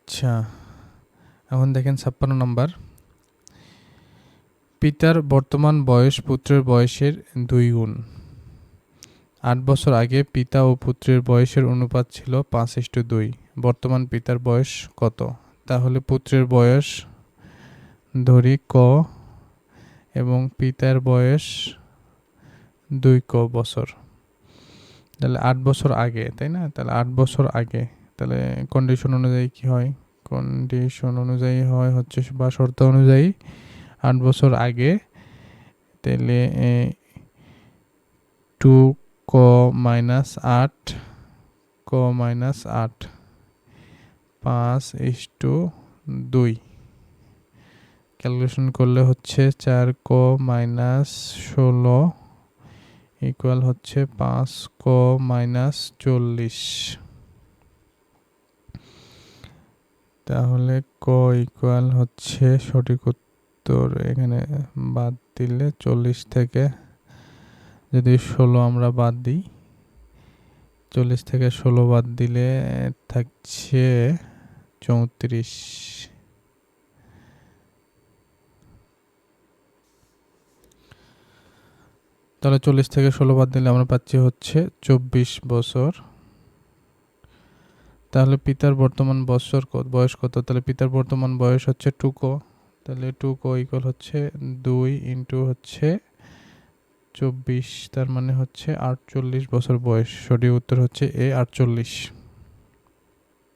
আচ্ছা, এখন দেখেন 56 নম্বর। পিতার বর্তমান বয়স পুত্রের বয়সের 2 গুণ। 8 বছর আগে পিতা ও পুত্রের বয়সের অনুপাত ছিল 5:2। বর্তমান পিতার বয়স কত? তাহলে পুত্রের বয়স ধরি ক এবং পিতার বয়স 2 বছর। তাহলে 8 বছর আগে, তাই না? তাহলে 8 বছর আগে, তাহলে কন্ডিশন অনুযায়ী কি হয়? কন্ডিশন অনুযায়ী হয় হচ্ছে বা শর্ত অনুযায়ী 8 বছর আগে, তাহলে 2 মাইনাস 8 মাইনাস 8 5:2। ক্যালকুলেশন করলে হচ্ছে 4 মাইনাস 16 ইকুয়াল হচ্ছে 5 মাইনাস 40। তাহলে ইকুয়াল হচ্ছে সঠিক উত্তর। এখানে বাদ দিলে 40 থেকে যদি 16 আমরা বাদ দিই, 40 থেকে 16 বাদ দিলে থাকছে 34। তাহলে 40 থেকে 16 বাদ দিলে আমরা পাচ্ছি হচ্ছে 24 বছর। তাহলে পিতার বর্তমান বয়স কত? তাহলে পিতার বর্তমান বয়স হচ্ছে 2 তাহলে 2 ইকুয়াল হচ্ছে 2 ইন্টু হচ্ছে 24, তার মানে হচ্ছে 48 বছর বয়স। সঠিক উত্তর হচ্ছে 48।